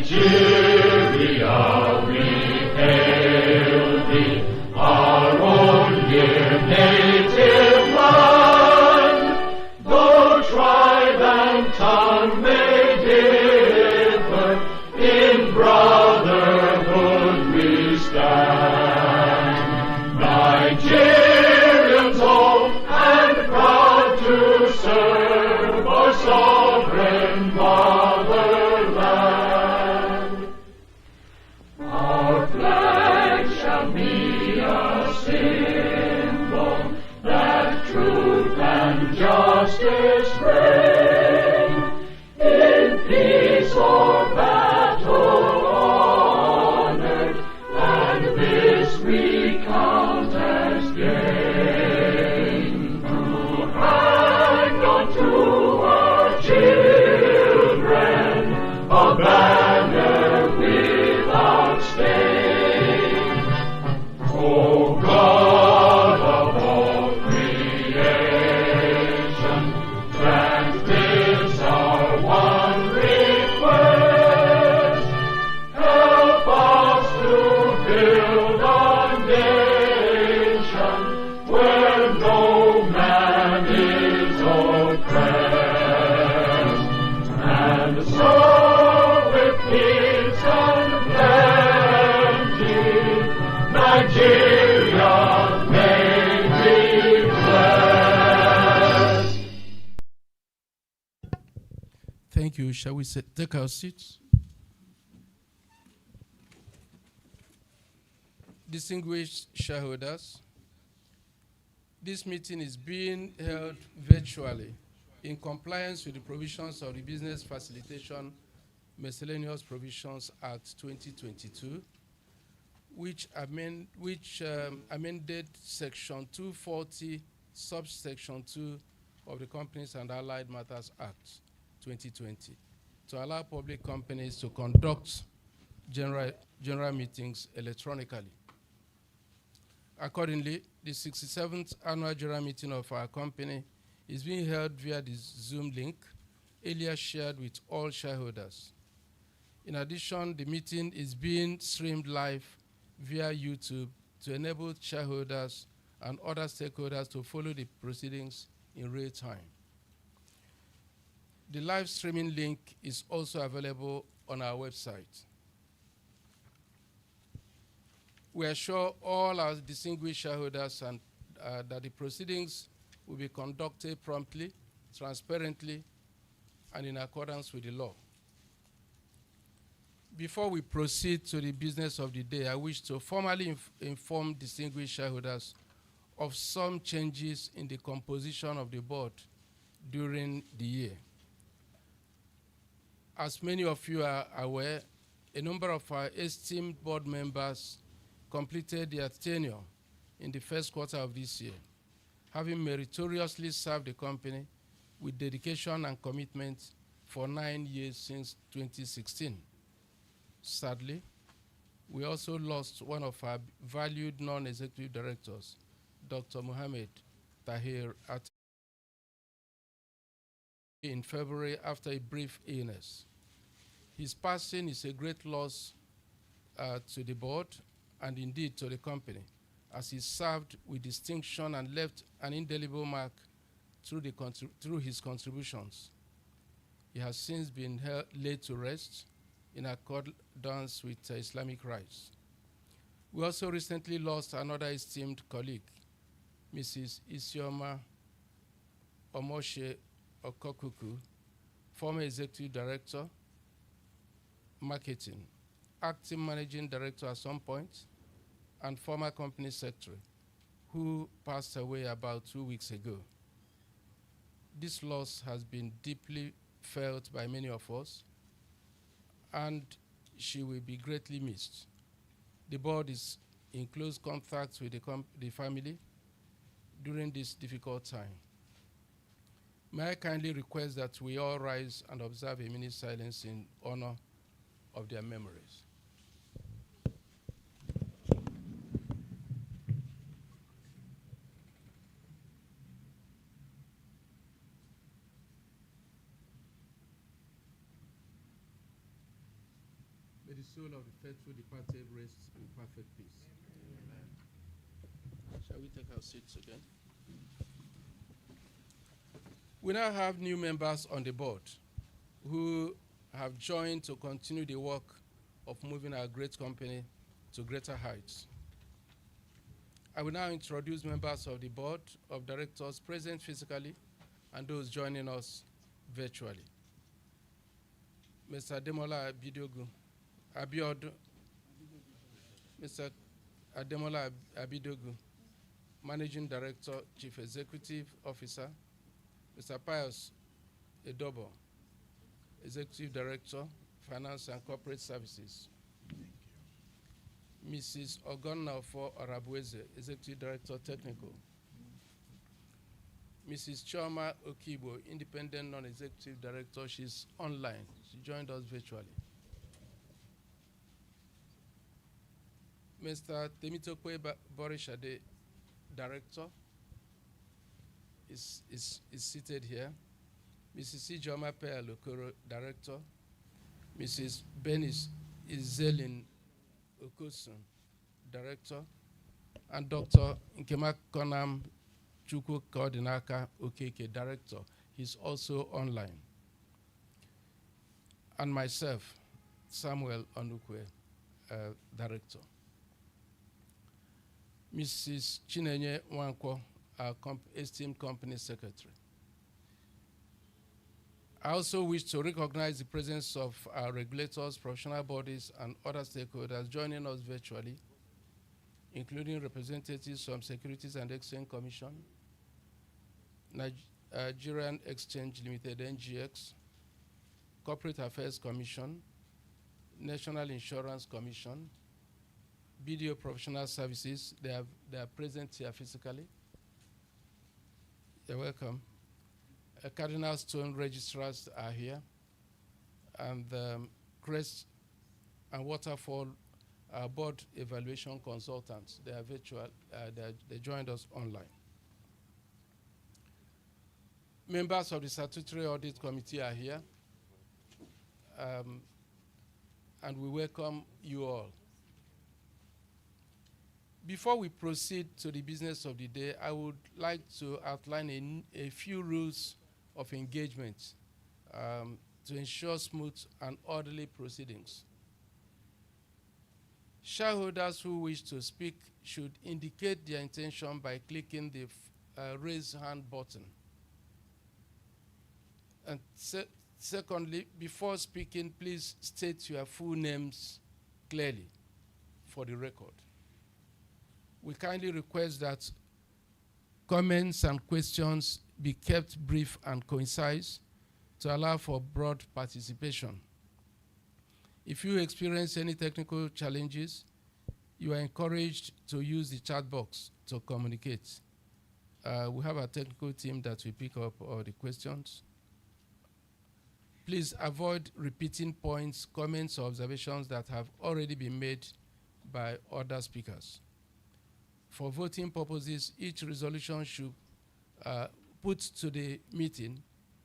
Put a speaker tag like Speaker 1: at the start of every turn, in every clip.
Speaker 1: Nigeria, we hail thee, our own dear native land. Though tribe and tongue may differ, in brotherhood we stand. Nigerians old and proud to serve our sovereign motherland. Our flag shall be a symbol that truth and justice reign. In peace or battle honored, and this we count as gain. To hang on to our children a banner without stain. O God of all creation, grant this our one request. Help us to build a nation where no man is oppressed, and so with peace and plenty, Nigeria may be blessed.
Speaker 2: Thank you. Shall we take our seats? Distinguished shareholders, this meeting is being held virtually in compliance with the provisions of the Business Facilitation Miscellaneous Provisions Act 2022, which amended Section 240, subsection 2 of the Companies and Allied Matters Act 2020 to allow public companies to conduct general meetings electronically. Accordingly, the 67th annual general meeting of our company is being held via the Zoom link earlier shared with all shareholders. In addition, the meeting is being streamed live via YouTube to enable shareholders and other stakeholders to follow the proceedings in real time. The live streaming link is also available on our website. We assure all our distinguished shareholders that the proceedings will be conducted promptly, transparently, and in accordance with the law. Before we proceed to the business of the day, I wish to formally inform distinguished shareholders of some changes in the composition of the board during the year. As many of you are aware, a number of our esteemed board members completed their tenure in the first quarter of this year, having meritoriously served the company with dedication and commitment for 9 years since 2016. Sadly, we also lost one of our valued non-executive directors, Dr. Mohammed Tahir, in February after a brief illness. His passing is a great loss to the board and indeed to the company, as he served with distinction and left an indelible mark through his contributions. He has since been laid to rest in accordance with Islamic rites. We also recently lost another esteemed colleague, Mrs. Isioma Omoshe Okokuku, former Executive Director, Marketing, Acting Managing Director at some point, and former Company Secretary, who passed away about 2 weeks ago. This loss has been deeply felt by many of us, and she will be greatly missed. The board is in close contact with the family during this difficult time. May I kindly request that we all rise and observe a minute silence in honor of their memories. May the soul of the faithful departed rest in perfect peace. Amen. Shall we take our seats again? We now have new members on the board who have joined to continue the work of moving our great company to greater heights. I will now introduce members of the board of directors present physically and those joining us virtually. Mr. Ademola Abiodun, Mr. Ademola Abidogu, Managing Director, Chief Executive Officer. Mr. Pius Edobo, Executive Director, Finance and Corporate Services. Mrs. Ogonnafo Arabueze, Executive Director, Technical. Mrs. Chioma Okibo, Independent Non-Executive Director. She's online. She joined us virtually. Mr. Temitokwe Borishade, Director, is seated here. Mrs. Ijoma Lokoro, Director. Mrs. Benis Izelin Okosun, Director. And Dr. Nkema Konam Chukwu Kodinaka Okeke, Director. He's also online. And myself, Samuel Onukwe, Director. Mrs. Chinenye Wankwo, our esteemed Company Secretary. I also wish to recognize the presence of our regulators, professional bodies, and other stakeholders joining us virtually, including representatives from Securities and Exchange Commission, Nigerian Exchange Limited, NGX, Corporate Affairs Commission, National Insurance Commission, BDO Professional Services. They are present here physically. You're welcome. Cardinal Stone registrars are here, and Crest and Waterfall board evaluation consultants. They are virtual. They joined us online. Members of the Statutory Audit Committee are here, and we welcome you all. Before we proceed to the business of the day, I would like to outline a few rules of engagement to ensure smooth and orderly proceedings. Shareholders who wish to speak should indicate their intention by clicking the raise hand button. And secondly, before speaking, please state your full names clearly for the record. We kindly request that comments and questions be kept brief and concise to allow for broad participation. If you experience any technical challenges, you are encouraged to use the chat box to communicate. We have a technical team that will pick up all the questions. Please avoid repeating points, comments, or observations that have already been made by other speakers. For voting purposes, each resolution should put to the meeting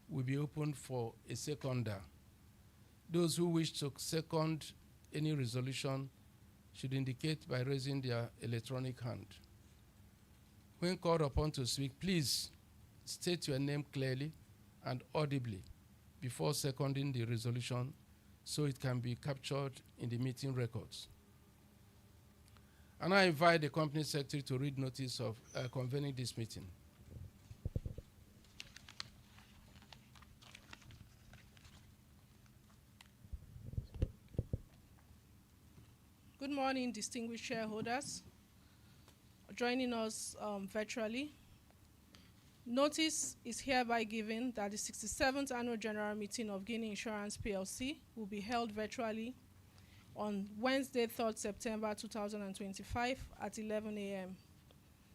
Speaker 2: will be open for a seconder. Those who wish to second any resolution should indicate by raising their electronic hand. When called upon to speak, please state your name clearly and audibly before seconding the resolution so it can be captured in the meeting records. And I invite the Company Secretary to read notice of convening this meeting.
Speaker 3: Good morning, distinguished shareholders joining us virtually. Notice is hereby given that the 67th Annual General Meeting of Guinea Insurance Plc will be held virtually on Wednesday, 3rd September 2025 at 11 a.m.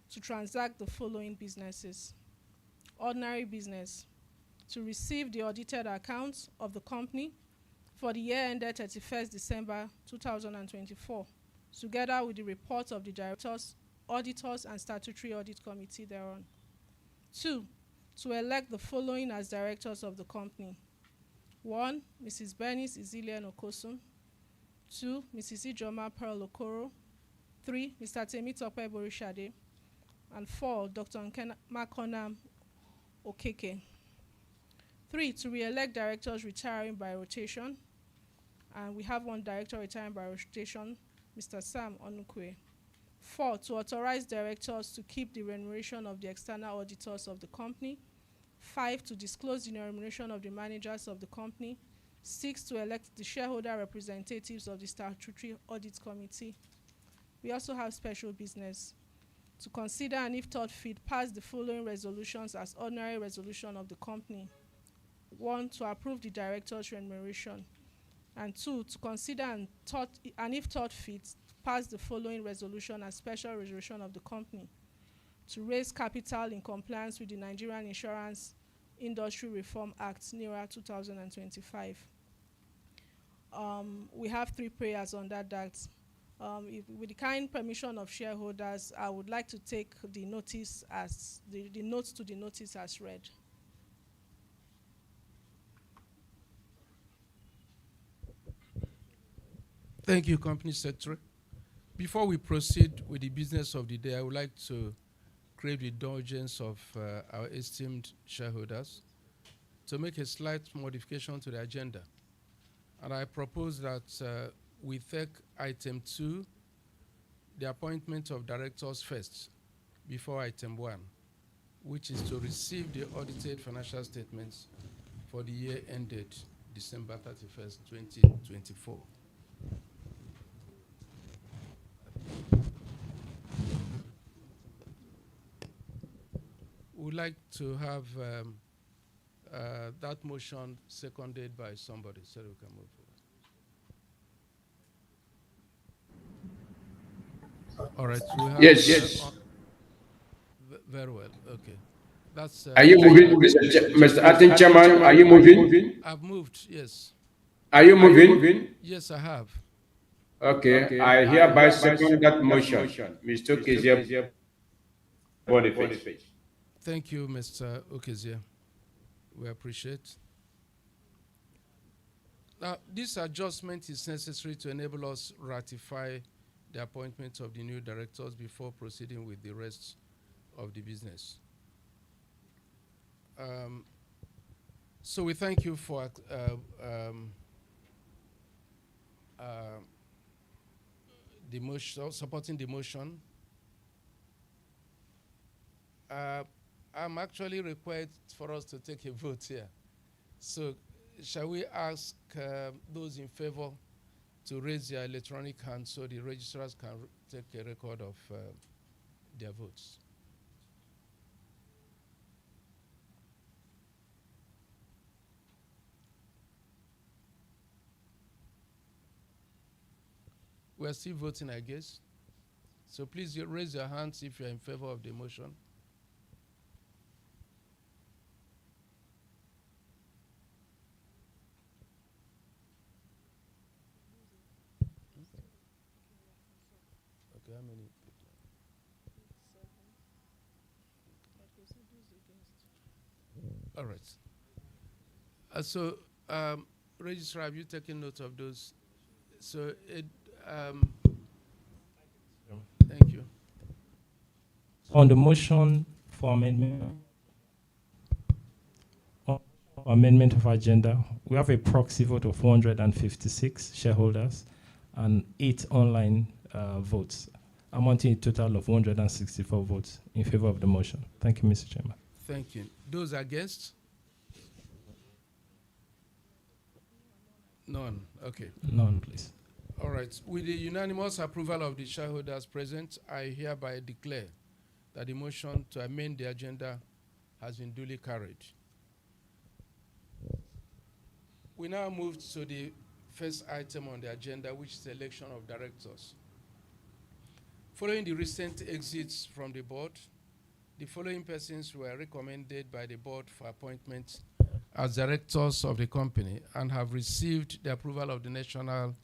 Speaker 3: to transact the following businesses. Ordinary business, to receive the audited accounts of the company for the year ended 31st December 2024, together with the reports of the directors, auditors, and statutory audit committee thereon. 2, to elect the following as directors of the company. 1, Mrs. Bernice Izilian Okosun. 2, Mrs. Ijoma Pearl Okoro. 3, Mr. Temitope Borishade. And 4, Dr. Makona Okeke. 3, to re-elect directors retiring by rotation. And we have one director retiring by rotation, Mr. Sam Onukwe. 4, to authorize directors to keep the remuneration of the external auditors of the company. 5, to disclose the remuneration of the managers of the company. 6, to elect the shareholder representatives of the statutory audit committee. We also have special business to consider and, if thought fit, pass the following resolutions as ordinary resolution of the company. 1, to approve the director's remuneration. And 2, to consider and, if thought fit, pass the following resolution as special resolution of the company. To raise capital in compliance with the Nigerian Insurance Industry Reform Act, NIRA 2025. We have 3 prayers on that act. With the kind permission of shareholders, I would like to take the notice as the notes to the notice as read.
Speaker 2: Thank you, Company Secretary. Before we proceed with the business of the day, I would like to crave the indulgence of our esteemed shareholders to make a slight modification to the agenda. And I propose that we take item 2, the appointment of directors first, before item 1, which is to receive the audited financial statements for the year ended December 31st, 2024. We'd like to have that motion seconded by somebody so we can move forward. All right. We have
Speaker 4: Yes.
Speaker 2: Very well. Okay. That's.
Speaker 4: Are you moving, Mr. Acting Chairman? Are you moving?
Speaker 2: I've moved. Yes.
Speaker 4: Are you moving?
Speaker 2: Yes, I have.
Speaker 4: Okay. I hereby second that motion. Mr. Kezia Boniface.
Speaker 2: Thank you, Mr. Okezie. We appreciate. Now, this adjustment is necessary to enable us ratify the appointment of the new directors before proceeding with the rest of the business. So we thank you for the motion, supporting the motion. I'm actually required for us to take a vote here. So shall we ask those in favor to raise their electronic hand so the registrars can take a record of their votes? We're still voting, I guess. So please raise your hands if you're in favor of the motion. Okay, how many people? 7. All right. So, Registrar, have you taken note of those? So, thank you.
Speaker 5: On the motion for amendment of agenda, we have a proxy vote of 456 shareholders and 8 online votes, amounting a total of 164 votes in favor of the motion. Thank you, Mr. Chairman.
Speaker 2: Thank you. Those against? None. Okay.
Speaker 5: None, please.
Speaker 2: All right. With the unanimous approval of the shareholders present, I hereby declare that the motion to amend the agenda has been duly carried. We now move to the first item on the agenda, which is the election of directors. Following the recent exits from the board, the following persons were recommended by the board for appointment as directors of the company and have received the approval of the National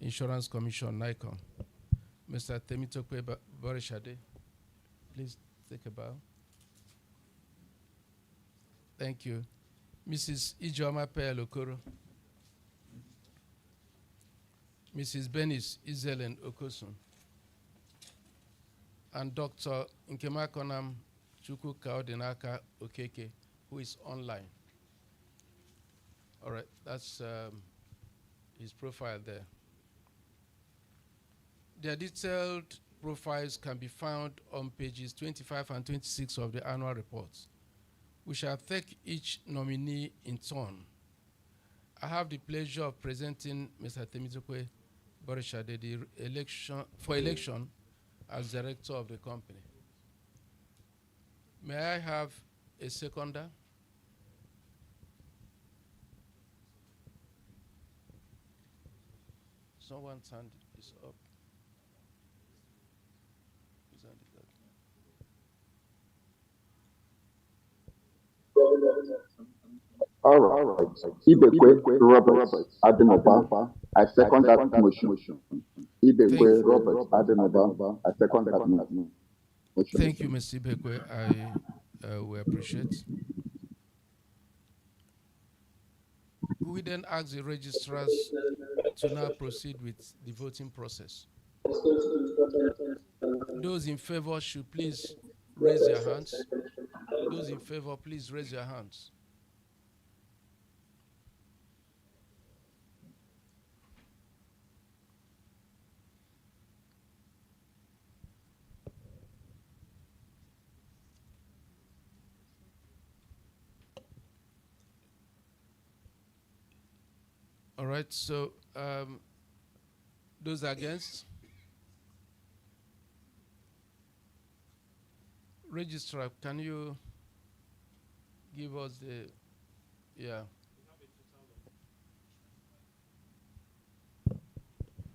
Speaker 2: Insurance Commission, NICOM. Mr. Temitope Borishade, please take a bow. Thank you. Mrs. Ijoma Pearl Okoro. Mrs. Benis Izelen Okosun, and Dr. Nkemakonam Chukwu Kaodinaka Okeke, who is online. All right, that's his profile there. Their detailed profiles can be found on pages 25 and 26 of the annual reports. We shall take each nominee in turn. I have the pleasure of presenting Mr. Temitope Borishade for election as director of the company. May I have a seconder? Someone's hand is up. Whose hand is that?
Speaker 6: All right. Ibekwe Robert Adenoba, I second that motion. Ibekwe Robert Adenoba, I second that motion.
Speaker 2: Thank you, Mr. Ibekwe. I will appreciate. We then ask the registrars to now proceed with the voting process. Those in favor should please raise their hands. Those in favor, please raise your hands. All right, so those against? Registrar, can you give us the, yeah.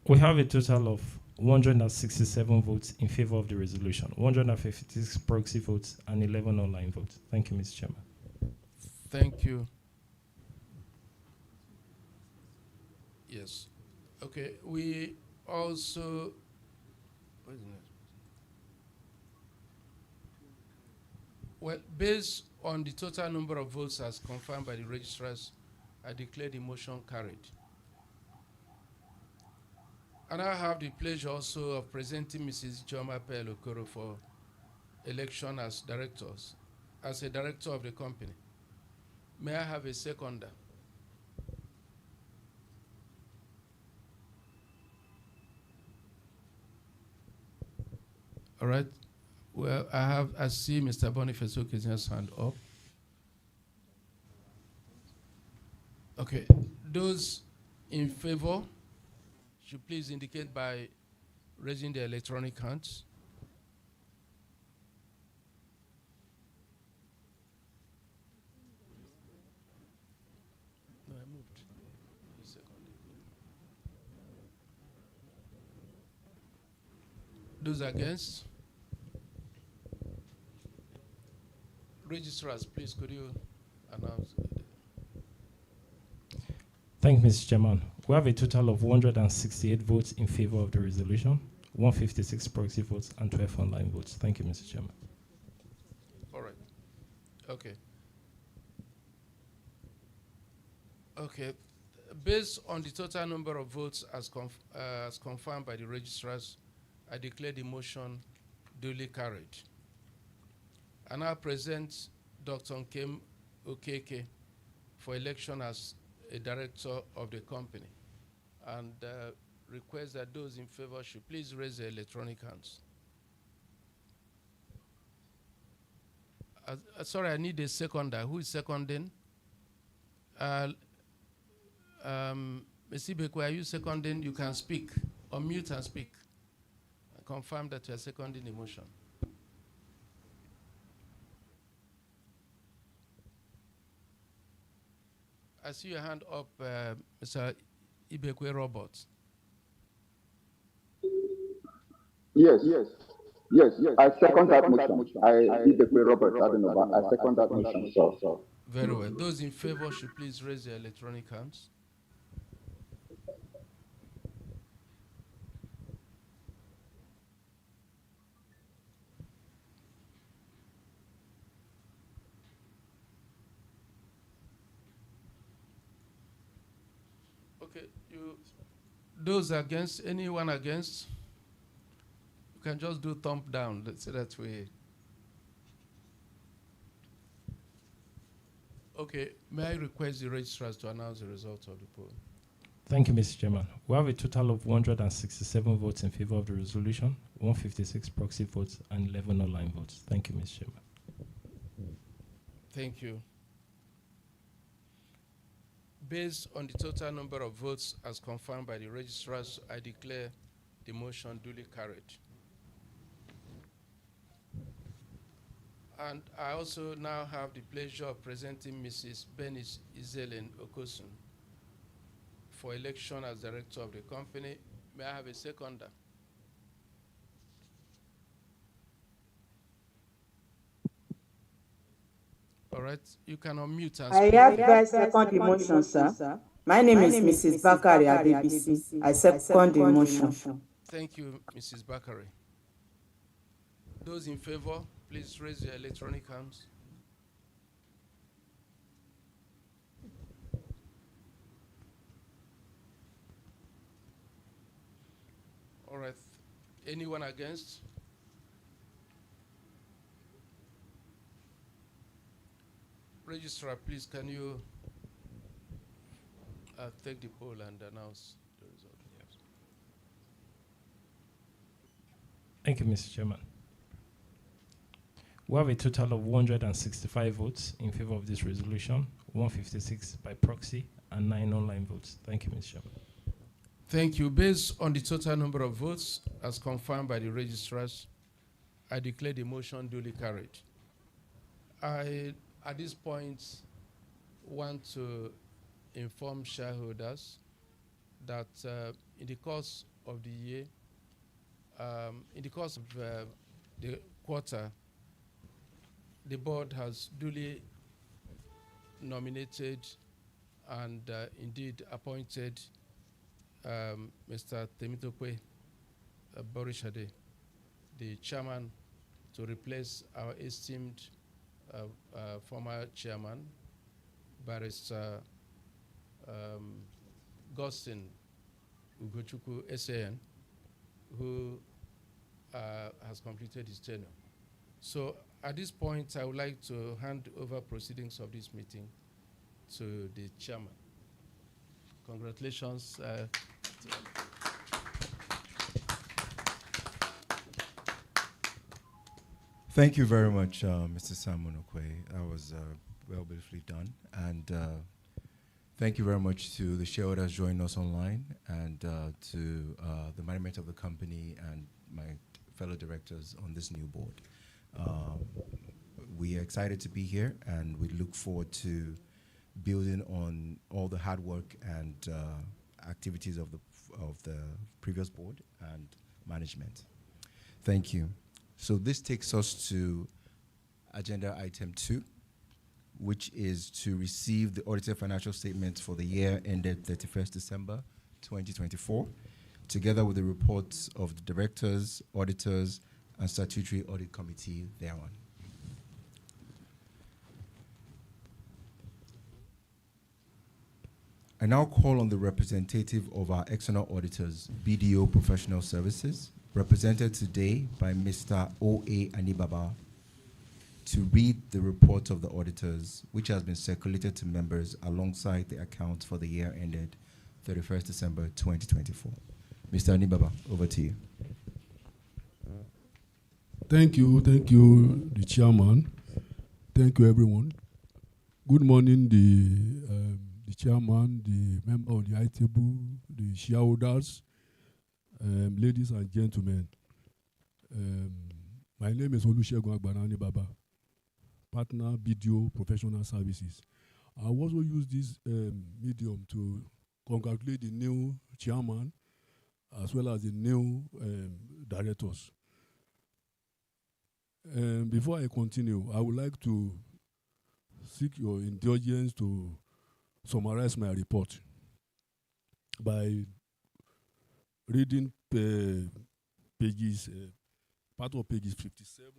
Speaker 5: We have a total of 167 votes in favor of the resolution, 156 proxy votes, and 11 online votes. Thank you, Mr. Chairman.
Speaker 2: Thank you. Yes. Okay, we also, what is it? Well, based on the total number of votes as confirmed by the registrars, I declare the motion carried. And I have the pleasure also of presenting Mrs. Joma Pel Okoro for election as directors, as a director of the company. May I have a seconder? All right. Well, I see Mr. Boniface Okezia's hand up. Okay. Those in favor should please indicate by raising their electronic hands. No, I moved. A second. Those against? Registrars, please, could you announce?
Speaker 5: Thank you, Mr. Chairman. We have a total of 168 votes in favor of the resolution, 156 proxy votes, and 12 online votes. Thank you, Mr. Chairman.
Speaker 2: All right. Okay. Okay. Based on the total number of votes as confirmed by the registrars, I declare the motion duly carried. I now present Dr. Nkem Okeke for election as a director of the company, and request that those in favor should please raise their electronic hands. Sorry, I need a seconder. Who is seconding? Ms. Ibekwe, are you seconding? You can speak. Unmute and speak. I confirm that you are seconding the motion. I see your hand up, Mr. Ibekwe Robert.
Speaker 6: Yes. I second that motion. Ibekwe Robert Adenoba, I second that motion, sir.
Speaker 2: Very well. Those in favor should please raise their electronic hands. Okay, Those against, anyone against? You can just do thumb down, so that way. Okay, may I request the registrars to announce the result of the poll?
Speaker 5: Thank you, Mr. Chairman. We have a total of 167 votes in favor of the resolution, 156 proxy votes, and 11 online votes. Thank you, Mr. Chairman.
Speaker 2: Thank you. Based on the total number of votes as confirmed by the registrars, I declare the motion duly carried. And I also now have the pleasure of presenting Mrs. Benis Izelen Okosun for election as director of the company. May I have a seconder? All right, you can unmute and
Speaker 7: I
Speaker 2: speak.
Speaker 7: hereby second the motion, sir. My name is Mrs. Bakari Adebisi. I second the motion.
Speaker 2: Thank you, Mrs. Bakari. Those in favor, please raise your electronic hands. All right, anyone against? Registrar, please, can you take the poll and announce the result? Yes.
Speaker 5: Thank you, Mr. Chairman. We have a total of 165 votes in favor of this resolution, 156 by proxy, and 9 online votes. Thank you, Mr. Chairman.
Speaker 2: Thank you. Based on the total number of votes as confirmed by the registrars, I declare the motion duly carried. I, at this point, want to inform shareholders that in the course of the year, in the course of the quarter, the board has duly nominated and indeed appointed Mr. Temitope Borishade, the chairman, to replace our esteemed former chairman, Barrister Gustin Ugochukwu SAN, who has completed his tenure. So at this point, I would like to hand over proceedings of this meeting to the chairman. Congratulations.
Speaker 8: Thank you very much, Mr. Simon Okwe. That was well beautifully done. And thank you very much to the shareholders joining us online and to the management of the company and my fellow directors on this new board. We are excited to be here, and we look forward to building on all the hard work and activities of the previous board and management. Thank you. So this takes us to agenda item 2, which is to receive the audited financial statements for the year ended 31st December 2024, together with the reports of the directors, auditors, and statutory audit committee thereon. I now call on the representative of our external auditors, BDO Professional Services, represented today by Mr. O.A. Anibaba, to read the report of the auditors, which has been circulated to members alongside the accounts for the year ended 31st December 2024. Mr. Anibaba, over to you.
Speaker 9: Thank you, the chairman. Thank you, everyone. Good morning, the chairman, the member of the ITable, the shareholders, ladies and gentlemen. My name is Olusegun Agbanani Baba, partner BDO Professional Services. I also use this medium to congratulate the new chairman as well as the new directors. Before I continue, I would like to seek your indulgence to summarize my report by reading pages, part of pages 57,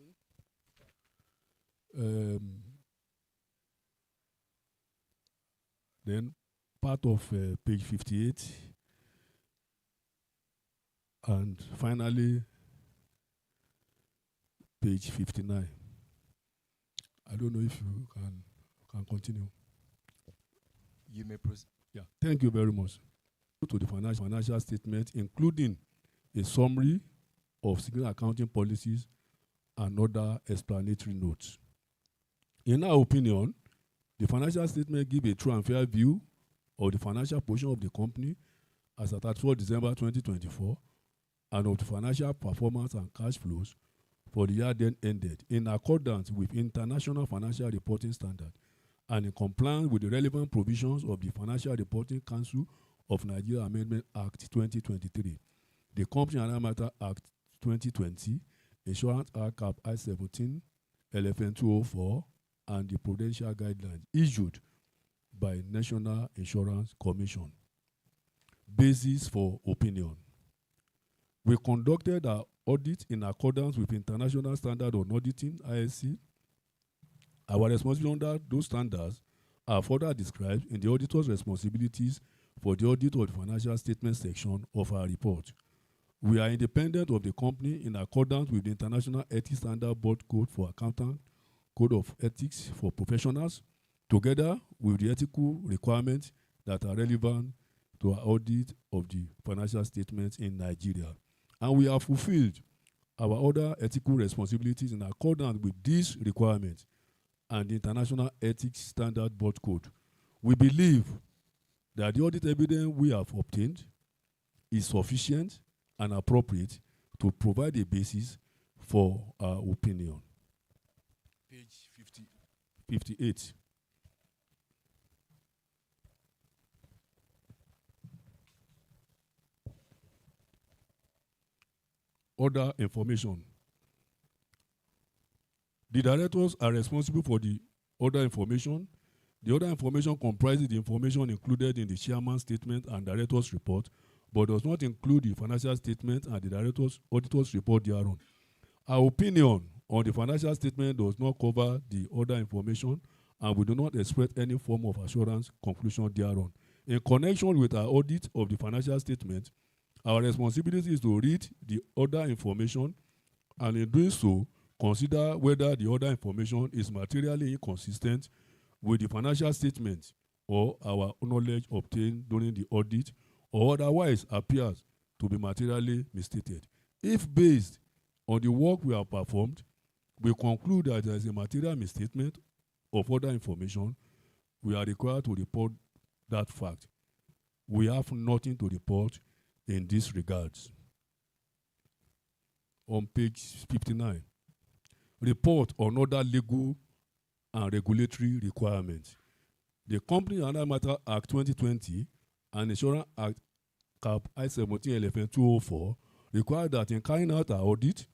Speaker 9: then part of page 58, And finally, page 59. I don't know if you can continue.
Speaker 8: You may proceed.
Speaker 9: Yeah, thank you very much. To the financial statement, including a summary of significant accounting policies and other explanatory notes. In our opinion, the financial statement gives a true and fair view of the financial position of the company as at 31 December 2024 and of the financial performance and cash flows for the year then ended in accordance with International Financial Reporting Standard and in compliance with the relevant provisions of the Financial Reporting Council of Nigeria Amendment Act 2023, the Company and Matter Act 2020, Insurance Act Cap I-17, LFN 204, and the Prudential Guidelines issued by National Insurance Commission. Basis for opinion. We conducted our audit in accordance with International Standard on Auditing, ISC. Our responsibility under those standards are further described in the auditor's responsibilities for the audit of the financial statement section of our report. We are independent of the company in accordance with the International Ethics Standard Board Code for Accountants, Code of Ethics for Professionals, together with the ethical requirements that are relevant to our audit of the financial statements in Nigeria. And we have fulfilled our other ethical responsibilities in accordance with these requirements and the International Ethics Standard Board Code. We believe that the audit evidence we have obtained is sufficient and appropriate to provide a basis for our opinion. Page 58. Other information. The directors are responsible for the other information. The other information comprises the information included in the chairman's statement and director's report, but does not include the financial statement and the director's auditor's report thereon. Our opinion on the financial statement does not cover the other information, and we do not expect any form of assurance conclusion thereon. In connection with our audit of the financial statement, our responsibility is to read the other information and in doing so, consider whether the other information is materially inconsistent with the financial statement or our knowledge obtained during the audit or otherwise appears to be materially misstated. If based on the work we have performed, we conclude that there is a material misstatement of other information, we are required to report that fact. We have nothing to report in these regards. On page 59, report on other legal and regulatory requirements. The Company and Matter Act 2020 and Insurance Act Cap I-17 LFN 204 require that in carrying out our audit,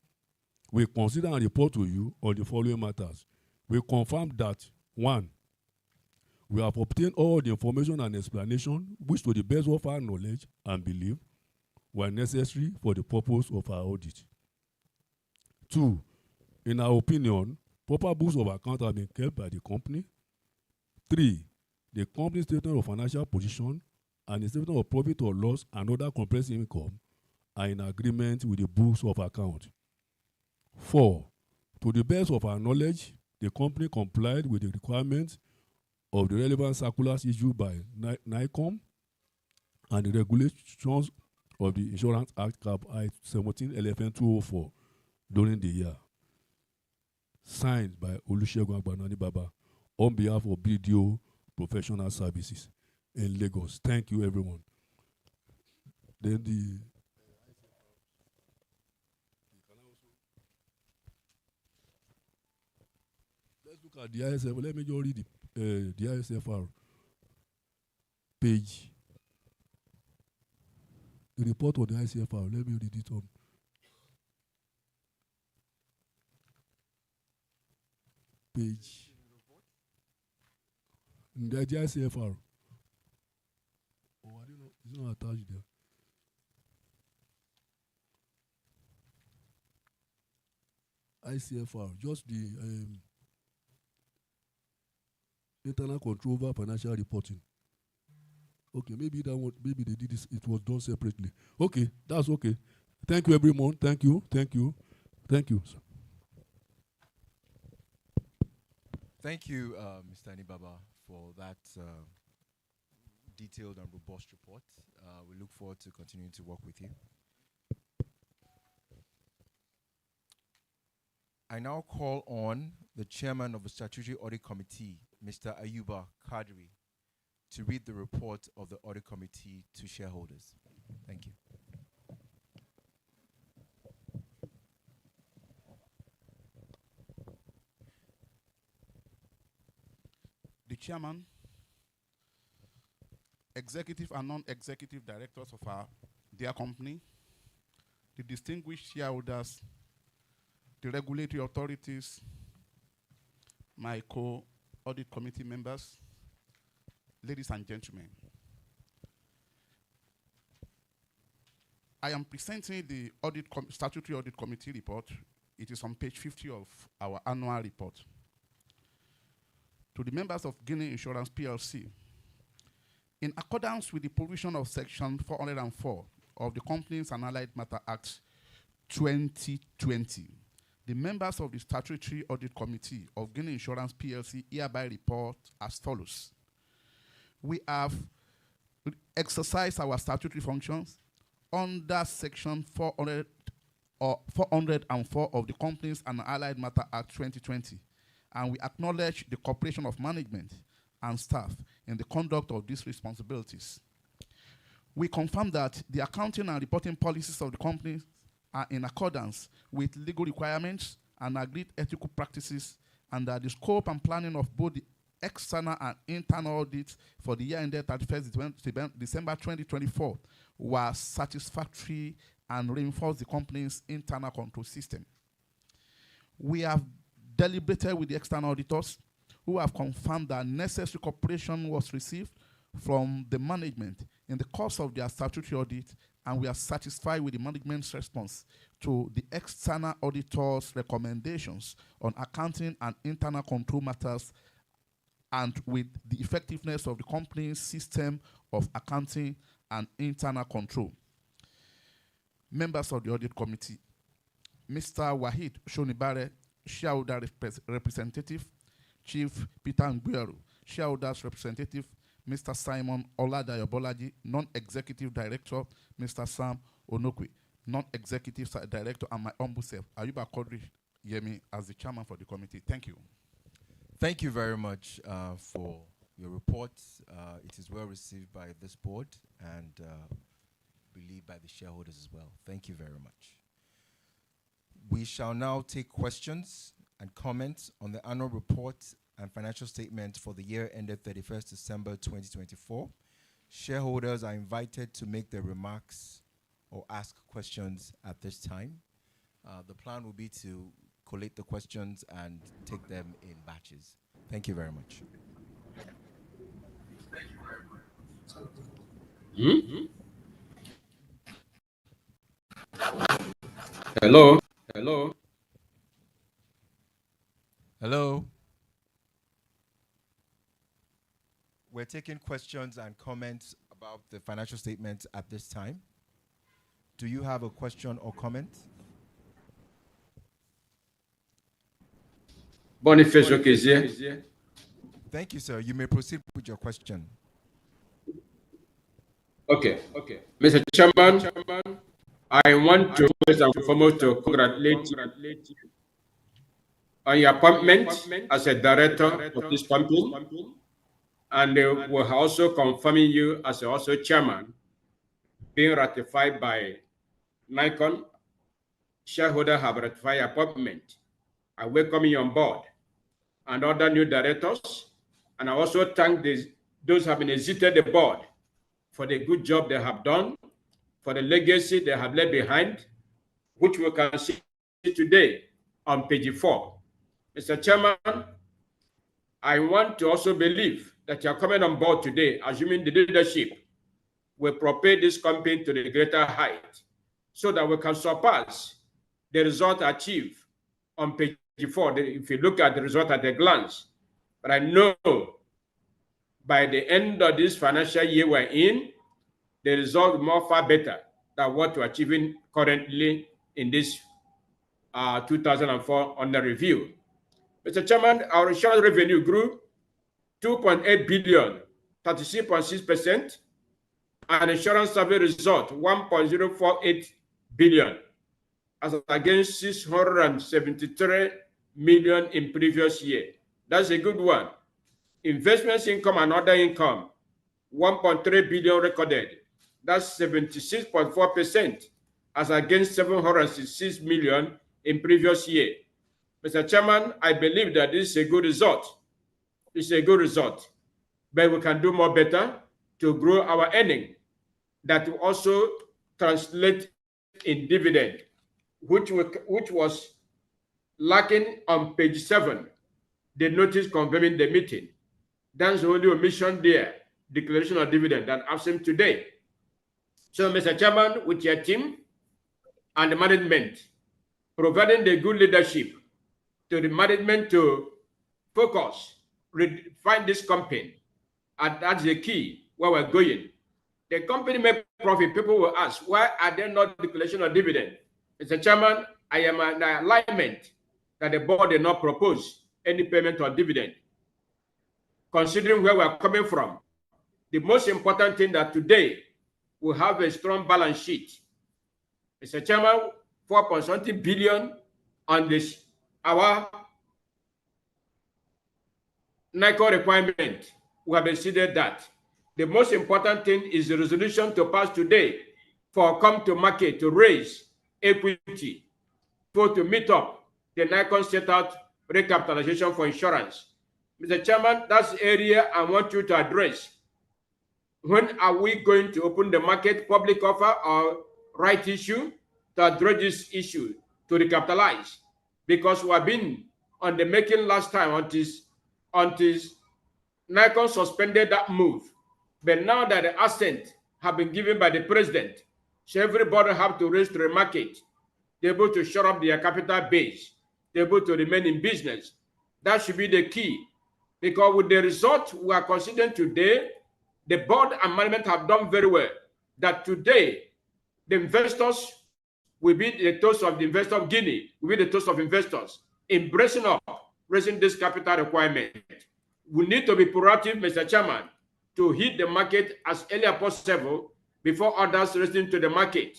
Speaker 9: we consider and report to you on the following matters. We confirm that 1. We have obtained all the information and explanation which to the best of our knowledge and belief were necessary for the purpose of our audit. 2. In our opinion, proper books of account have been kept by the company. 3. The company's statement of financial position and the statement of profit or loss and other comprehensive income are in agreement with the books of account. 4. To the best of our knowledge, the company complied with the requirements of the relevant circulars issued by NICOM and the regulations of the Insurance Act Cap I-17 LFN 204 during the year. Signed by Olusegun Agbanani Baba on behalf of BDO Professional Services in Lagos. Thank you, everyone. Then let's look at the ISFR. Let me just read the ISFR page. The report of the ICFR. Let me read it on. Page. The ICFR. Oh, I don't know. It's not attached there. ICFR. Just the internal control over financial reporting. Okay, maybe that one, maybe they did this, it was done separately. Okay, that's okay. Thank you, everyone. Thank you. Thank you. Thank you.
Speaker 8: Thank you, Mr. Anibaba, for that detailed and robust report. We look forward to continuing to work with you. I now call on the chairman of the Statutory Audit Committee, Mr. Ayuba Kadri, to read the report of the Audit Committee to shareholders. Thank you.
Speaker 10: The chairman, executive and non-executive directors of our dear company, the distinguished shareholders, the regulatory authorities, my co-audit committee members, ladies and gentlemen. I am presenting the Statutory Audit Committee report. It is on page 50 of our annual report. To the members of Guinea Insurance Plc, in accordance with the provision of Section 404 of the Companies and Allied Matter Act 2020, the members of the Statutory Audit Committee of Guinea Insurance Plc hereby report as follows. We have exercised our statutory functions under Section 404 of the Companies and Allied Matter Act 2020, and we acknowledge the cooperation of management and staff in the conduct of these responsibilities. We confirm that the accounting and reporting policies of the company are in accordance with legal requirements and agreed ethical practices, and that the scope and planning of both the external and internal audits for the year ended 31st December 2024 were satisfactory and reinforced the company's internal control system. We have deliberated with the external auditors, who have confirmed that necessary cooperation was received from the management in the course of their statutory audit, and we are satisfied with the management's response to the external auditors' recommendations on accounting and internal control matters, and with the effectiveness of the company's system of accounting and internal control. Members of the audit committee, Mr. Wahid Shonibare, shareholder representative, Chief Peter Ngweru, shareholders representative, Mr. Simon Oladayo Bolaji, non-executive director, Mr. Sam Onokwe, non-executive director, and my humble self, Ayuba Kodri Yemi, as the chairman for the committee. Thank you.
Speaker 8: Thank you very much for your report. It is well received by this board and believed by the shareholders as well. Thank you very much. We shall now take questions and comments on the annual report and financial statement for the year ended 31st December 2024. Shareholders are invited to make their remarks or ask questions at this time. The plan will be to collate the questions and take them in batches. Thank you very much.
Speaker 4: Hello. Hello.
Speaker 8: Hello. We're taking questions and comments about the financial statements at this time. Do you have a question or comment?
Speaker 4: Boniface Okezie.
Speaker 8: Thank you, sir. You may proceed with your question.
Speaker 4: Okay. Mr. Chairman, I want to first and foremost to congratulate you on your appointment as a director of this company, and we're also confirming you as also chairman, being ratified by Nikon. Shareholders have ratified appointment. I welcome you on board and other new directors, and I also thank those who have been exited the board for the good job they have done, for the legacy they have left behind, which we can see today on page 4. Mr. Chairman, I want to also believe that you are coming on board today, assuming the leadership will propel this company to the greater height so that we can surpass the result achieved on page 4, if you look at the result at a glance. But I know by the end of this financial year we're in, the result will be far better than what we're achieving currently in this 2004 under review. Mr. Chairman, our insurance revenue grew 2.8 billion, 36.6%, and insurance survey result 1.048 billion, as against 673 million in previous year. That's a good one. Investments income and other income, 1.3 billion recorded. That's 76.4%, as against 766 million in previous year. Mr. Chairman, I believe that this is a good result. It's a good result, but we can do more better to grow our earning. That will also translate in dividend, which was lacking on page 7, the notice confirming the meeting. That's the only omission there, declaration of dividend, that absent today. So, Mr. Chairman, with your team and the management, providing the good leadership to the management to focus, find this company, and that's the key where we're going. The company make profit. People will ask, why are there not declaration of dividend? Mr. Chairman, I am in alignment that the board did not propose any payment of dividend. Considering where we're coming from, the most important thing that today we have a strong balance sheet. Mr. Chairman, 4.something billion on this, our NICO requirement. We have exceeded that. The most important thing is the resolution to pass today for come to market to raise equity for to meet up the NICON set out recapitalization for insurance. Mr. Chairman, that's the area I want you to address. When are we going to open the market, public offer or right issue to address this issue to recapitalize? Because we have been on the making last time until NICON suspended that move. But now that the assent have been given by the president, so everybody have to raise to the market, they're able to shore up their capital base, they're able to remain in business. That should be the key. Because with the result we are considering today, the board and management have done very well. That today, the investors will be the toast of the investor of Guinea, will be the toast of investors, embracing up, raising this capital requirement. We need to be proactive, Mr. Chairman, to hit the market as early as possible before others raise into the market.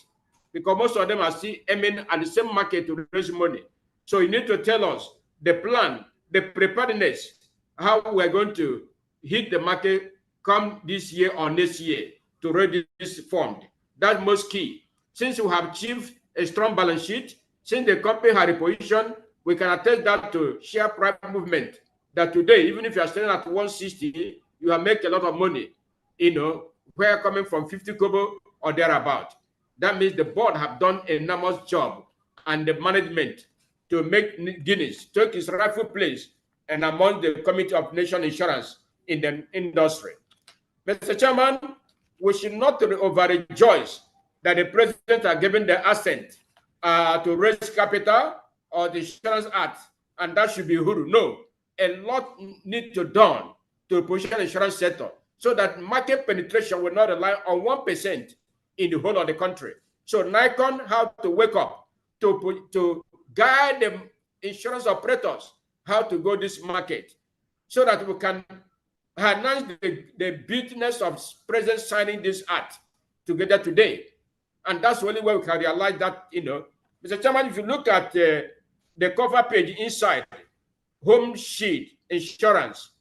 Speaker 4: Because most of them are still aiming at the same market to raise money. So you need to tell us the plan, the preparedness, how we're going to hit the market come this year or next year to raise this fund. That's most key. Since we have achieved a strong balance sheet, since the company had a position, we can attest that to share price movement. That today, even if you are selling at 160, you will make a lot of money, where coming from 50 kobo or thereabout. That means the board have done an enormous job and the management to make Guinness take its rightful place and among the Committee of Nation Insurance in the industry. Mr. Chairman, we should not overrejoice that the president has given the assent to raise capital or the Insurance Act, and that should be huru. No, a lot needs to be done to position the insurance sector so that market penetration will not rely on 1% in the whole of the country. So NICON have to wake up to guide the insurance operators how to go this market so that we can enhance the business of President signing this act together today. And that's the only way we can realize that, Mr. Chairman, if you look at the cover page inside, home shield insurance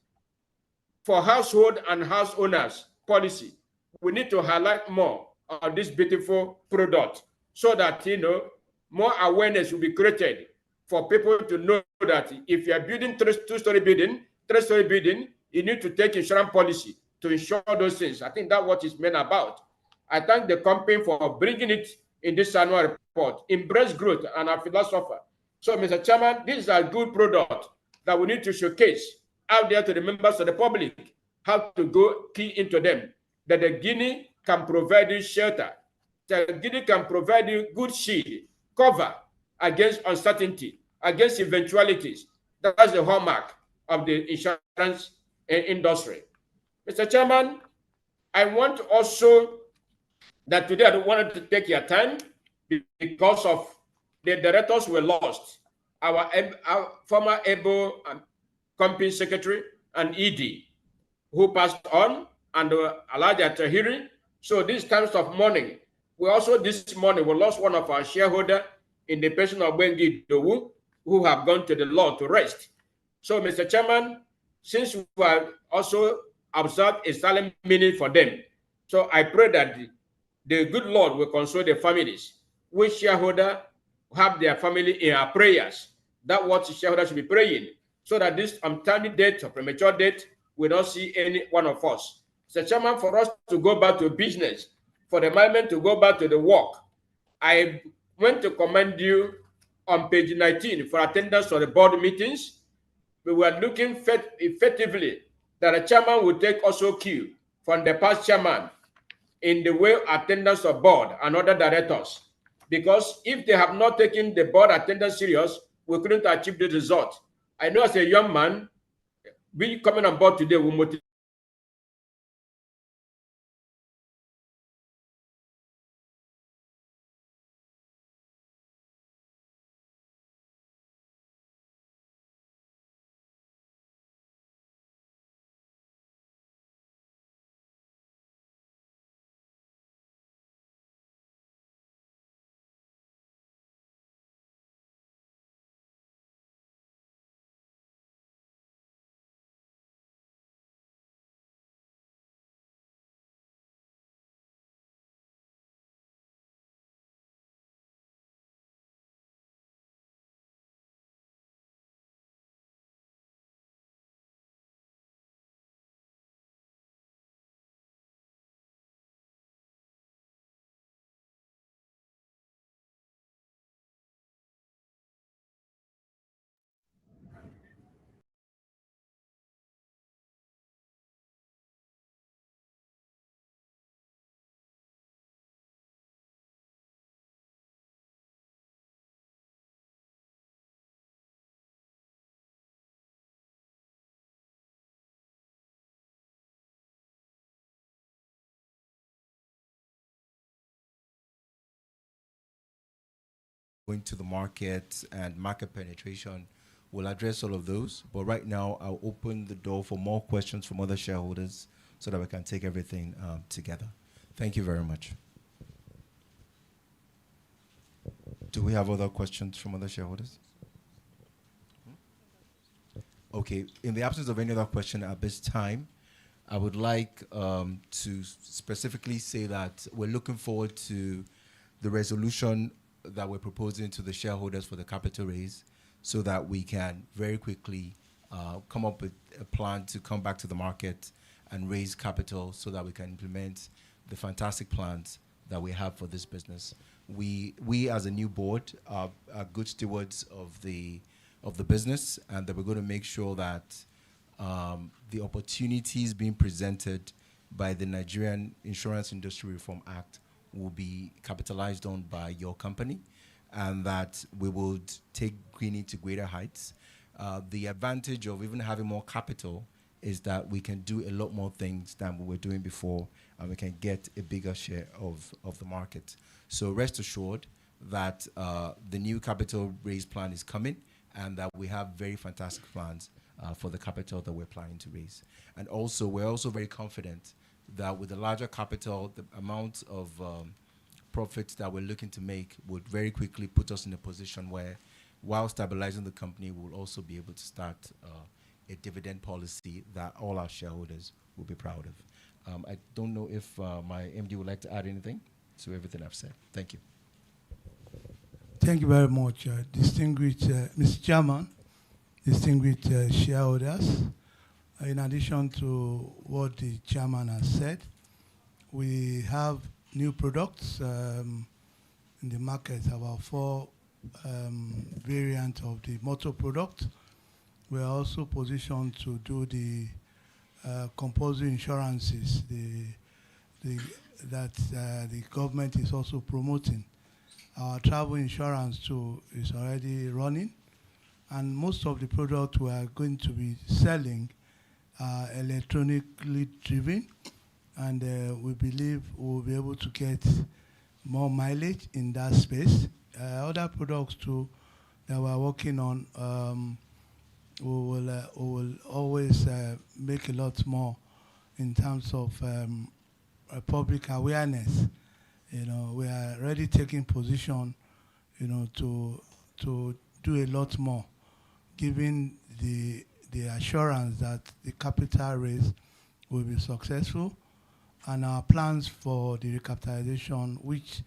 Speaker 4: for household and house owners policy, we need to highlight more of this beautiful product so that, more awareness will be created for people to know that if you are building two-story building, three-story building, you need to take insurance policy to insure those things. I think that's what it's meant about. I thank the company for bringing it in this annual report. Embrace growth and our philosopher. So, Mr. Chairman, this is a good product that we need to showcase out there to the members of the public, how to go key into them, that the Guinea can provide you shelter, the Guinea can provide you good shield, cover against uncertainty, against eventualities. That's the hallmark of the insurance industry. Mr. Chairman, I want to also that today I don't want to take your time because of the directors were lost. Our former able company secretary and ED who passed on, and Elijah Tahiri. So this times of mourning. We also this morning we lost one of our shareholder in the person of Bengi Dowu, who have gone to the Lord to rest. So, Mr. Chairman, since we have also observed a solemn minute for them, so I pray that the good Lord will console the families. Which shareholder have their family in our prayers. That's what the shareholder should be praying, so that this untimely death or premature death will not see any one of us. Mr. Chairman, for us to go back to business, for the management to go back to the work, I want to commend you on page 19 for attendance of the board meetings. We were looking effectively that the chairman would take also cue from the past chairman in the way attendance of board and other directors. Because if they have not taken the board attendance serious, we couldn't achieve the result. I know as a young man, we coming on board today will motivate.
Speaker 8: Going to the market and market penetration, we'll address all of those. But right now, I'll open the door for more questions from other shareholders so that we can take everything together. Thank you very much. Do we have other questions from other shareholders? Okay, in the absence of any other question at this time, I would like to specifically say that we're looking forward to the resolution that we're proposing to the shareholders for the capital raise, so that we can very quickly come up with a plan to come back to the market and raise capital so that we can implement the fantastic plans that we have for this business. We as a new board are good stewards of the business, and that we're going to make sure that the opportunities being presented by the Nigerian Insurance Industry Reform Act will be capitalized on by your company, and that we would take Guinea to greater heights. The advantage of even having more capital is that we can do a lot more things than we were doing before, and we can get a bigger share of the market. So rest assured that the new capital raise plan is coming, and that we have very fantastic plans for the capital that we're planning to raise. And also, we're also very confident that with the larger capital, the amount of profits that we're looking to make would very quickly put us in a position where, while stabilizing the company, we'll also be able to start a dividend policy that all our shareholders will be proud of. I don't know if my MD would like to add anything to everything I've said. Thank you.
Speaker 11: Thank you very much, distinguished Mr. Chairman, distinguished shareholders. In addition to what the chairman has said, we have new products in the market, about 4 variants of the motor product. We are also positioned to do the compulsory insurances that the government is also promoting. Our travel insurance too is already running, and most of the products we are going to be selling are electronically driven, and we believe we'll be able to get more mileage in that space. Other products too that we're working on, we will always make a lot more in terms of public awareness. You know, we are already taking position, you know, to do a lot more, giving the assurance that the capital raise will be successful, and our plans for the recapitalization, which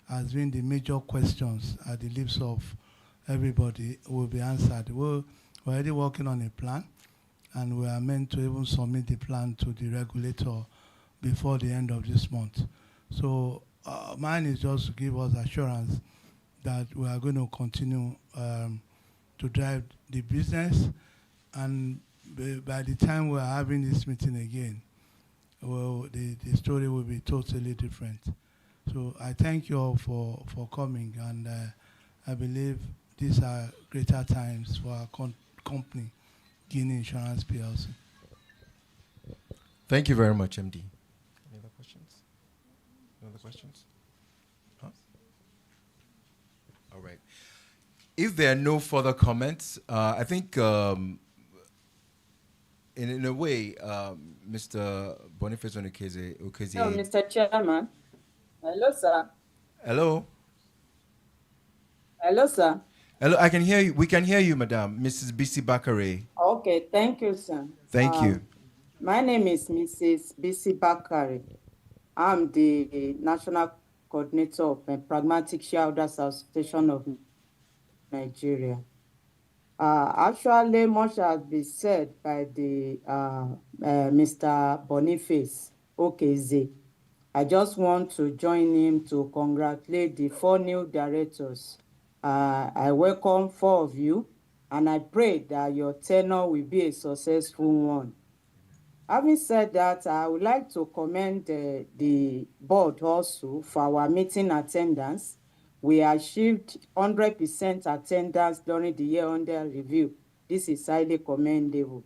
Speaker 11: has been the major questions at the lips of everybody, will be answered. We're already working on a plan, and we are meant to even submit the plan to the regulator before the end of this month. So mine is just to give us assurance that we are going to continue to drive the business, and by the time we are having this meeting again, well, the story will be totally different. So I thank you all for coming, and I believe these are greater times for our company, Guinea Insurance Plc.
Speaker 8: Thank you very much, MD. Any other questions? Any other questions? Huh? All right. If there are no further comments, I think in a way, Mr. Boniface Onukeze.
Speaker 7: No, Mr. Chairman. Hello, sir.
Speaker 8: Hello.
Speaker 7: Hello, sir.
Speaker 8: Hello, I can hear you. We can hear you, Madam. Mrs. BC Bakare.
Speaker 7: Okay, thank you, sir.
Speaker 8: Thank you.
Speaker 7: My name is Mrs. BC Bakare. I'm the National Coordinator of Pragmatic Shareholders Association of Nigeria. Actually, much has been said by the Mr. Boniface Okeze. I just want to join him to congratulate the 4 new directors. I welcome 4 of you, and I pray that your tenure will be a successful one. Having said that, I would like to commend the board also for our meeting attendance. We achieved 100% attendance during the year under review. This is highly commendable.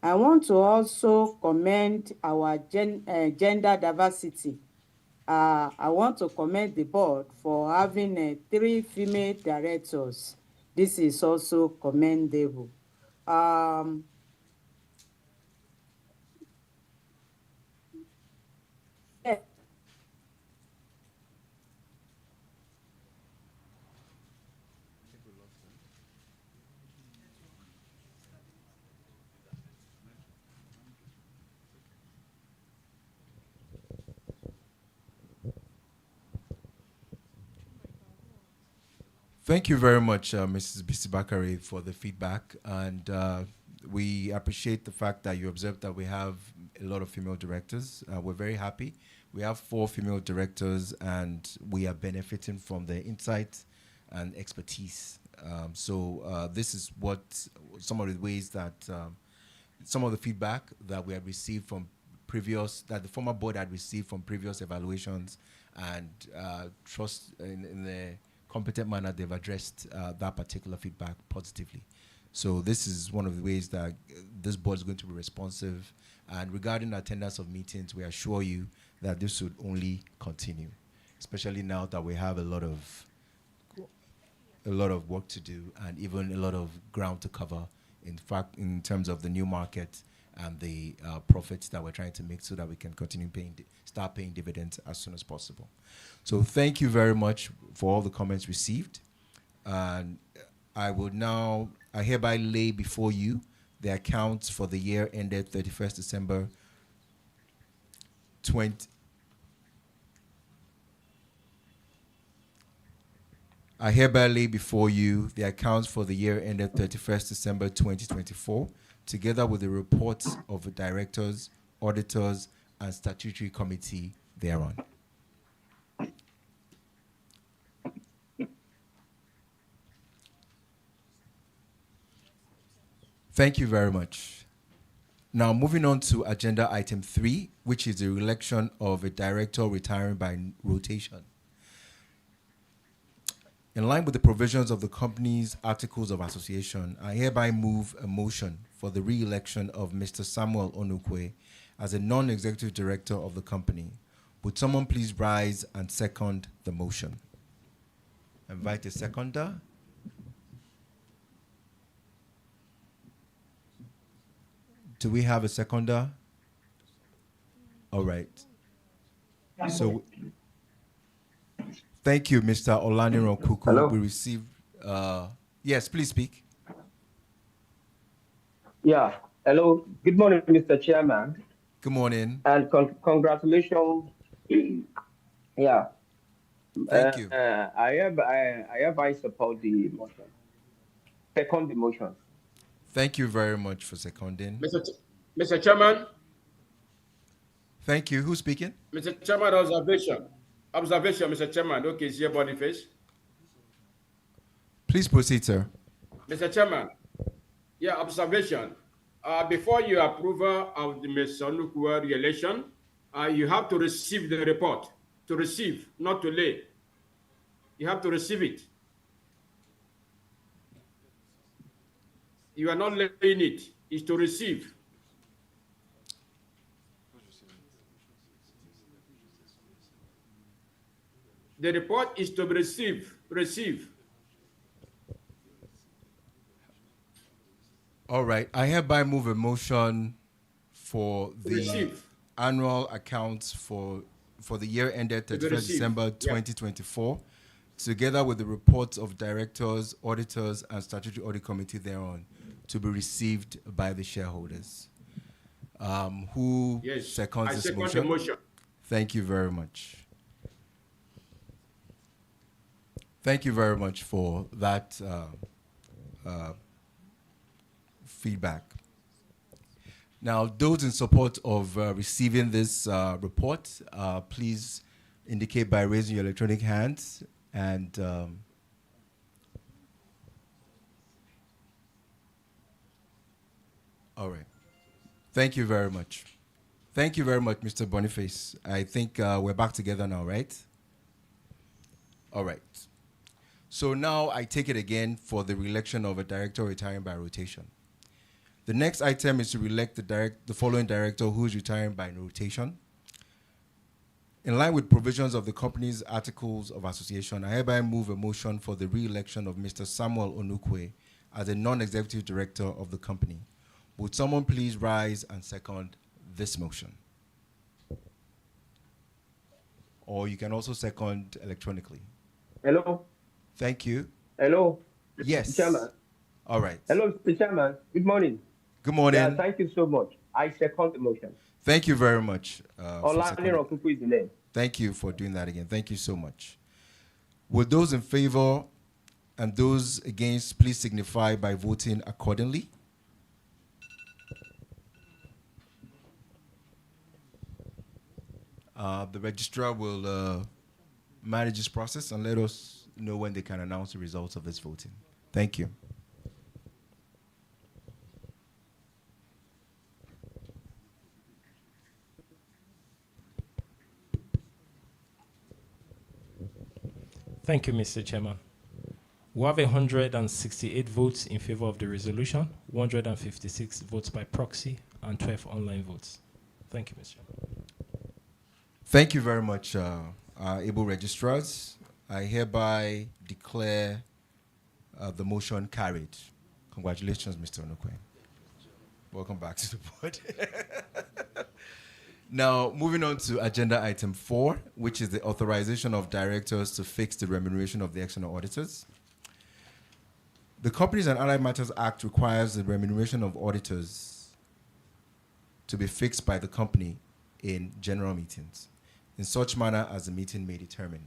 Speaker 7: I want to also commend our gender diversity. I want to commend the board for having 3 female directors. This is also commendable.
Speaker 8: Thank you very much, Mrs. BC Bakare, for the feedback. And we appreciate the fact that you observed that we have a lot of female directors. We're very happy. We have 4 female directors, and we are benefiting from their insight and expertise. So this is what some of the ways that some of the feedback that we had received from previous, that the former board had received from previous evaluations, and trust in the competent manner they've addressed that particular feedback positively. So this is one of the ways that this board is going to be responsive. And regarding attendance of meetings, we assure you that this should only continue, especially now that we have a lot of work to do and even a lot of ground to cover, in fact, in terms of the new market and the profits that we're trying to make, so that we can continue start paying dividends as soon as possible. So thank you very much for all the comments received. And I hereby lay before you the accounts for the year ended 31st December 20. I hereby lay before you the accounts for the year ended 31st December 2024, together with the reports of the directors, auditors, and statutory committee thereon. Thank you very much. Now, moving on to agenda item 3, which is the election of a director retiring by rotation. In line with the provisions of the company's articles of association, I hereby move a motion for the re-election of Mr. Samuel Onukwe as a non-executive director of the company. Would someone please rise and second the motion? Invite a seconder. Do we have a seconder? All right. So, thank you, Mr. Olaniran Kuku.
Speaker 12: Hello?
Speaker 8: We received, yes, please speak.
Speaker 12: Yeah. Hello. Good morning, Mr. Chairman.
Speaker 8: Good morning.
Speaker 12: And congratulations. Yeah.
Speaker 8: Thank you.
Speaker 12: I hereby support the motion. Second the motion.
Speaker 8: Thank you very much for seconding.
Speaker 4: Mr. Chairman.
Speaker 8: Thank you. Who's speaking?
Speaker 4: Mr. Chairman, observation. Observation, Mr. Chairman. Okay, it's your Boniface.
Speaker 8: Please proceed, sir.
Speaker 4: Mr. Chairman, yeah, observation. Before you approve of the Mr. Onukwe re-election, you have to receive the report. To receive, not to lay. You have to receive it. You are not laying it. It's to receive. The report is to receive. Receive.
Speaker 8: All right. I hereby move a motion for the
Speaker 4: Receive.
Speaker 8: annual accounts for the year ended 31st December 2024, together with the reports of directors, auditors, and statutory audit committee thereon, to be received by the shareholders. Who seconds this motion?
Speaker 4: The motion?
Speaker 8: Thank you very much. Thank you very much for that feedback. Now, those in support of receiving this report, please indicate by raising your electronic hands. And all right. Thank you very much. Thank you very much, Mr. Boniface. I think we're back together now, right? All right. So now I take it again for the re-election of a director retiring by rotation. The next item is to re-elect the following director who is retiring by rotation. In line with provisions of the company's articles of association, I hereby move a motion for the re-election of Mr. Samuel Onukwe as a non-executive director of the company. Would someone please rise and second this motion? Or you can also second electronically.
Speaker 12: Hello.
Speaker 8: Thank you.
Speaker 12: Hello.
Speaker 8: Yes.
Speaker 12: Chairman.
Speaker 8: All right.
Speaker 12: Hello, Mr. Chairman. Good morning.
Speaker 8: Good morning.
Speaker 12: Yeah, thank you so much. I second the motion.
Speaker 8: Thank you very much.
Speaker 12: Olaniran Kuku is the name.
Speaker 8: Thank you for doing that again. Thank you so much. Would those in favor and those against please signify by voting accordingly? The registrar will manage this process and let us know when they can announce the results of this voting. Thank you.
Speaker 5: Thank you, Mr. Chairman. We have 168 votes in favor of the resolution, 156 votes by proxy, and 12 online votes. Thank you, Mr. Chairman.
Speaker 8: Thank you very much, able registrars. I hereby declare the motion carried. Congratulations, Mr. Onukwe. Welcome back to the board. Now, moving on to agenda item 4, which is the authorization of directors to fix the remuneration of the external auditors. The Companies and Allied Matters Act requires the remuneration of auditors to be fixed by the company in general meetings, in such manner as the meeting may determine.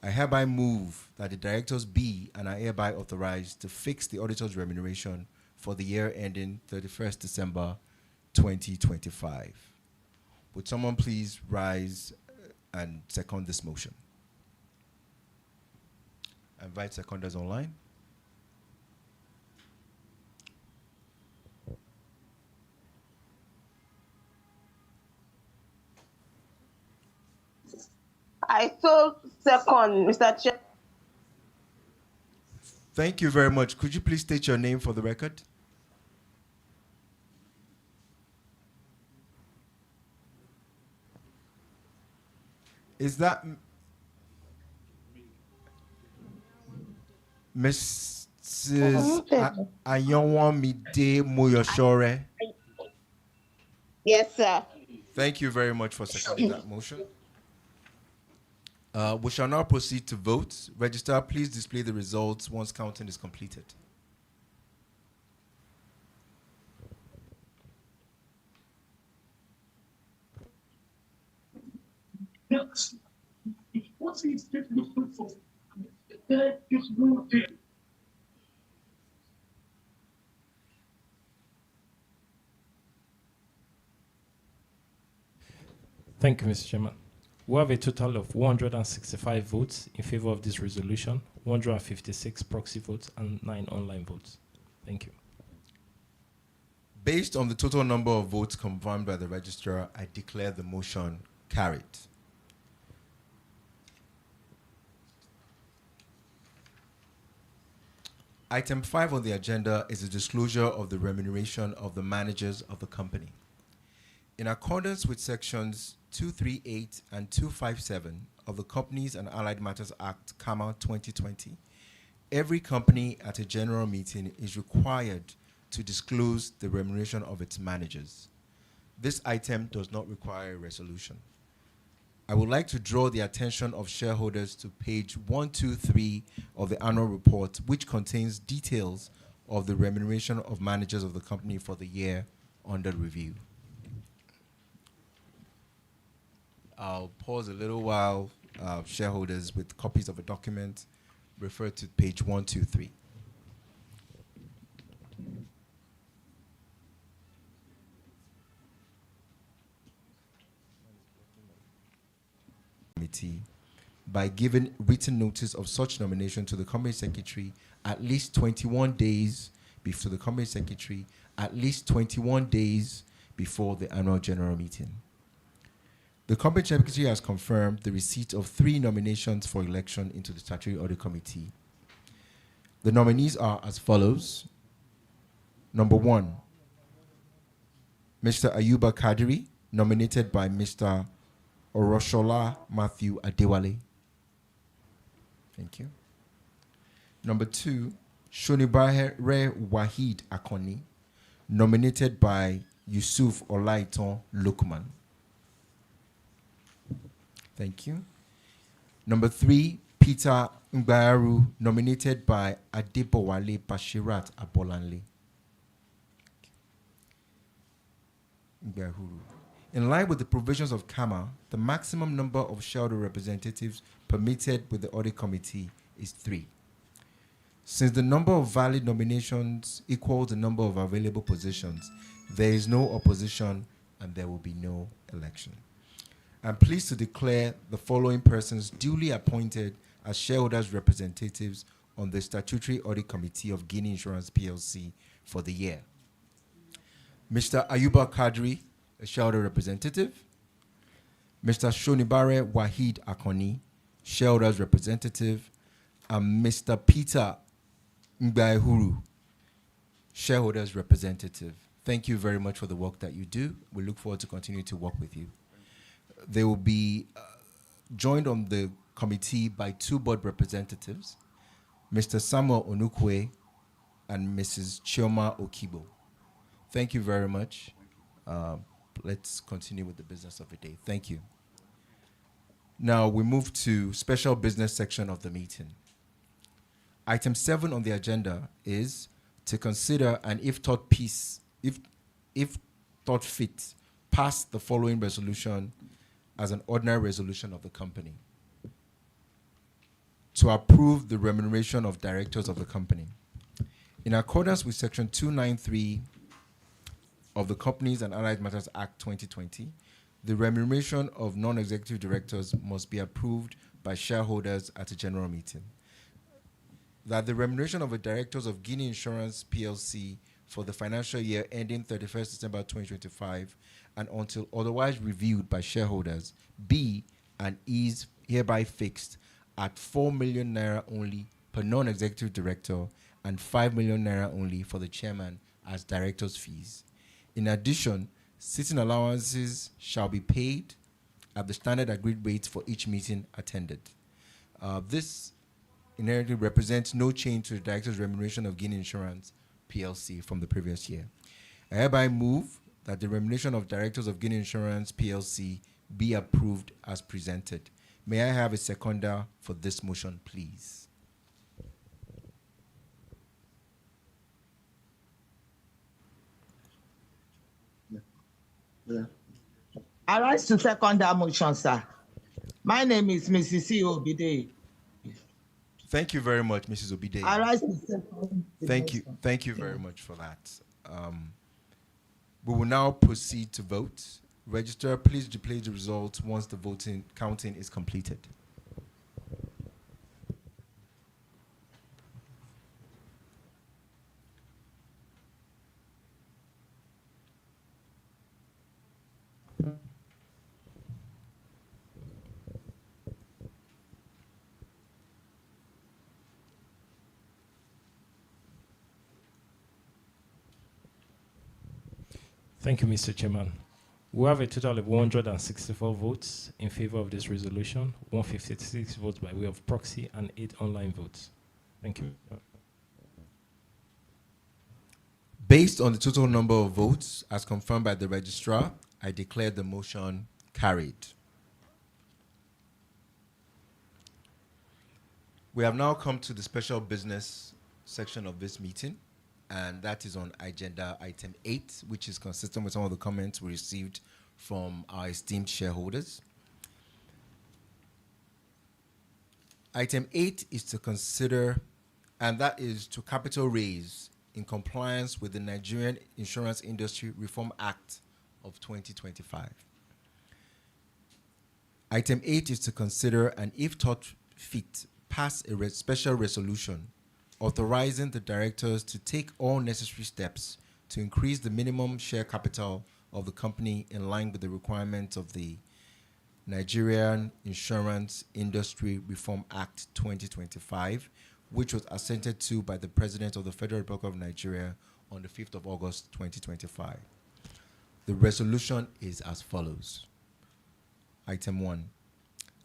Speaker 8: I hereby move that the directors be and are hereby authorized to fix the auditor's remuneration for the year ending 31st December 2025. Would someone please rise and second this motion? I invite seconders online.
Speaker 13: I so second, Mr. Chair.
Speaker 8: Thank you very much. Could you please state your name for the record? Is that Mrs. Ayonwamide Moyoshore?
Speaker 13: Yes, sir.
Speaker 8: Thank you very much for seconding that motion. We shall now proceed to vote. Registrar, please display the results once counting is completed.
Speaker 5: Thank you, Mr. Chairman. We have a total of 165 votes in favor of this resolution, 156 proxy votes, and 9 online votes. Thank you.
Speaker 8: Based on the total number of votes confirmed by the registrar, I declare the motion carried. Item 5 on the agenda is the disclosure of the remuneration of the managers of the company. In accordance with sections 238 and 257 of the Companies and Allied Matters Act, CAMA 2020, every company at a general meeting is required to disclose the remuneration of its managers. This item does not require a resolution. I would like to draw the attention of shareholders to page 123 of the annual report, which contains details of the remuneration of managers of the company for the year under review. I'll pause a little while. Shareholders with copies of a document, refer to page 123. Committee by giving written notice of such nomination to the company secretary at least 21 days before the company secretary, at least 21 days before the annual general meeting. The company secretary has confirmed the receipt of 3 nominations for election into the statutory audit committee. The nominees are as follows. Number 1, Mr. Ayuba Kadiri, nominated by Mr. Oroshola Matthew Adewale. Thank you. Number 2, Shonibare Wahid Akoni, nominated by Yusuf Olaiton Lukman. Thank you. Number 3, Peter Ngbayaru, nominated by Adebowale Bashirat Abolanle. Ngbayahuru. In line with the provisions of CAMA, the maximum number of shareholder representatives permitted with the audit committee is 3. Since the number of valid nominations equals the number of available positions, there is no opposition and there will be no election. I'm pleased to declare the following persons duly appointed as shareholders' representatives on the Statutory Audit Committee of Guinea Insurance Plc for the year. Mr. Ayuba Kadri, a shareholder representative. Mr. Shonibare Wahid Akoni, shareholders representative. And Mr. Peter Ngbayahuru, shareholders representative. Thank you very much for the work that you do. We look forward to continuing to work with you. They will be joined on the committee by 2 board representatives, Mr. Samuel Onukwe and Mrs. Chioma Okibo. Thank you very much. Let's continue with the business of the day. Thank you. Now we move to special business section of the meeting. Item 7 on the agenda is to consider and if thought fit, pass the following resolution as an ordinary resolution of the company. To approve the remuneration of directors of the company. In accordance with section 293 of the Companies and Allied Matters Act 2020, the remuneration of non-executive directors must be approved by shareholders at a general meeting. That the remuneration of the directors of Guinea Insurance Plc for the financial year ending 31st December 2025 and until otherwise reviewed by shareholders be and is hereby fixed at 4 million naira only per non-executive director and 5 million naira only for the chairman as director's fees. In addition, sitting allowances shall be paid at the standard agreed rates for each meeting attended. This inherently represents no change to the director's remuneration of Guinea Insurance PLC from the previous year. I hereby move that the remuneration of directors of Guinea Insurance PLC be approved as presented. May I have a seconder for this motion, please?
Speaker 14: I rise to second that motion, sir. My name is Mrs. C. Obide.
Speaker 8: Thank you very much, Mrs. Obide.
Speaker 14: I rise to second the motion.
Speaker 8: Thank you very much for that. We will now proceed to vote. Registrar, please display the results once the counting is completed.
Speaker 5: Thank you, Mr. Chairman. We have a total of 164 votes in favor of this resolution, 156 votes by way of proxy, and 8 online votes. Thank you.
Speaker 8: Based on the total number of votes as confirmed by the registrar, I declare the motion carried. We have now come to the special business section of this meeting, and that is on agenda item 8, which is consistent with some of the comments we received from our esteemed shareholders. Item 8 is to consider, and that is to capital raise in compliance with the Nigerian Insurance Industry Reform Act of 2025. Item 8 is to consider, and if thought fit, pass a special resolution authorizing the directors to take all necessary steps to increase the minimum share capital of the company in line with the requirements of the Nigerian Insurance Industry Reform Act 2025, which was assented to by the President of the Federal Republic of Nigeria on the 5th of August 2025. The resolution is as follows. Item 1.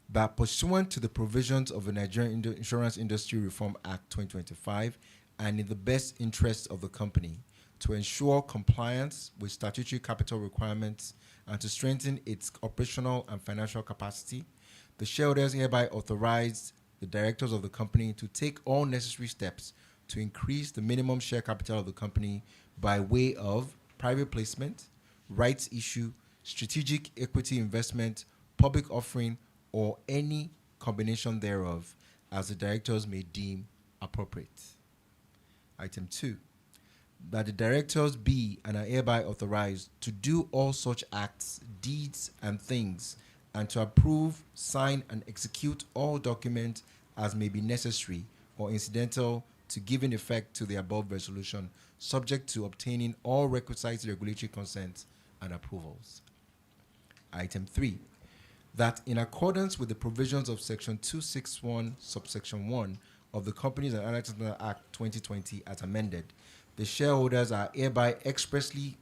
Speaker 8: That pursuant to the provisions of the Nigerian Insurance Industry Reform Act 2025 and in the best interest of the company, to ensure compliance with statutory capital requirements and to strengthen its operational and financial capacity, the shareholders hereby authorize the directors of the company to take all necessary steps to increase the minimum share capital of the company by way of private placement, rights issue, strategic equity investment, public offering, or any combination thereof, as the directors may deem appropriate. Item 2, that the directors be and are hereby authorized to do all such acts, deeds, and things, and to approve, sign, and execute all documents as may be necessary or incidental to giving effect to the above resolution, subject to obtaining all requisite regulatory consents and approvals. Item 3, that in accordance with the provisions of Section 261, subsection 1 of the Companies and Allied Technical Act 2020 as amended, the shareholders are hereby expressly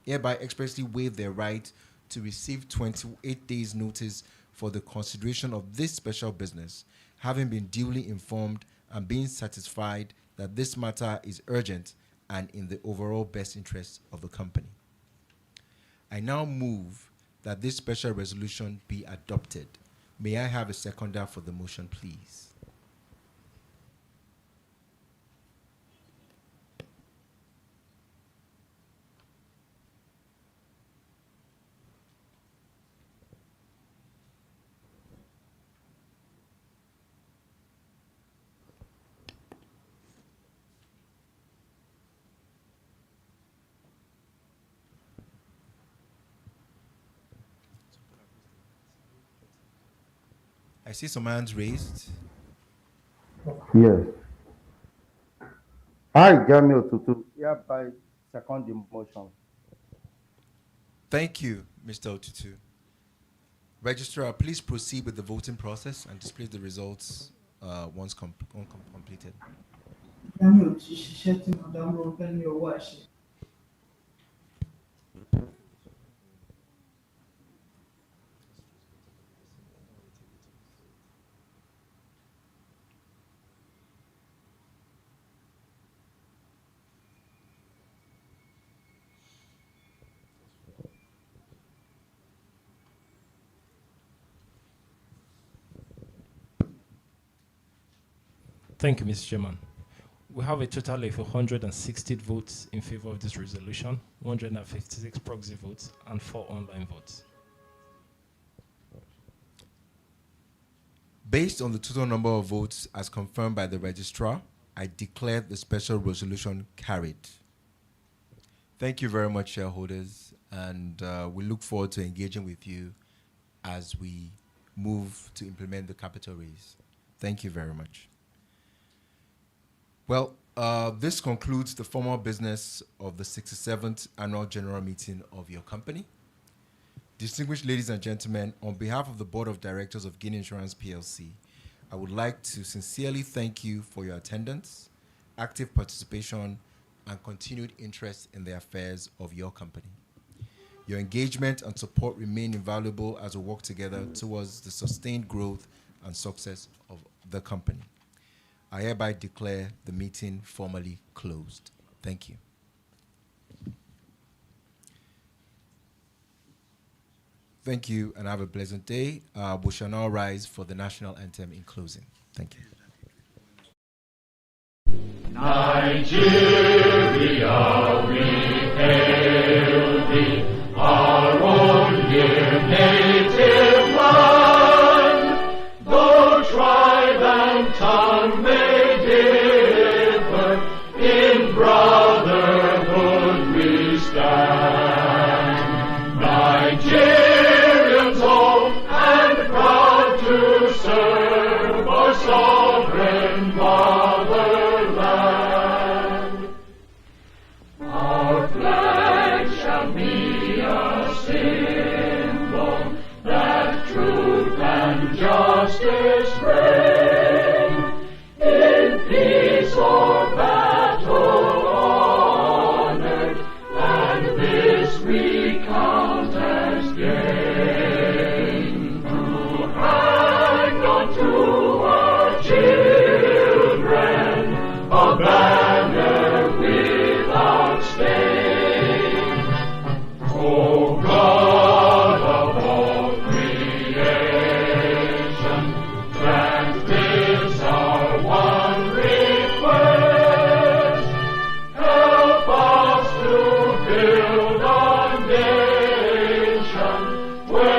Speaker 8: waive their right to receive 28 days notice for the consideration of this special business, having been duly informed and being satisfied that this matter is urgent and in the overall best interest of the company. I now move that this special resolution be adopted. May I have a seconder for the motion, please? I see some hands raised.
Speaker 15: Yes. I, Gamil Tutu, hereby second the motion.
Speaker 8: Thank you, Mr. Otutu. Registrar, please proceed with the voting process and display the results once completed.
Speaker 5: Thank you, Mr. Chairman. We have a total of 160 votes in favor of this resolution, 156 proxy votes, and 4 online votes.
Speaker 8: Based on the total number of votes as confirmed by the registrar, I declare the special resolution carried. Thank you very much, shareholders, and we look forward to engaging with you as we move to implement the capital raise. Thank you very much. Well, this concludes the formal business of the 67th Annual General Meeting of your company. Distinguished ladies and gentlemen, on behalf of the Board of Directors of Guinea Insurance Plc, I would like to sincerely thank you for your attendance, active participation, and continued interest in the affairs of your company. Your engagement and support remain invaluable as we work together towards the sustained growth and success of the company. I hereby declare the meeting formally closed. Thank you. Thank you and have a pleasant day. We shall now rise for the national anthem in closing. Thank you.
Speaker 1: Nigeria, we hail thee, our own dear native land. Though tribe and tongue may differ, in brotherhood we stand. Nigerians old and proud to serve our sovereign motherland. Our flag shall be a symbol that truth and justice reign. In peace or battle honored, and this we count as gain. To hang on to our children a banner without stain. O God of all creation, grant this our one request. Help us to build a nation where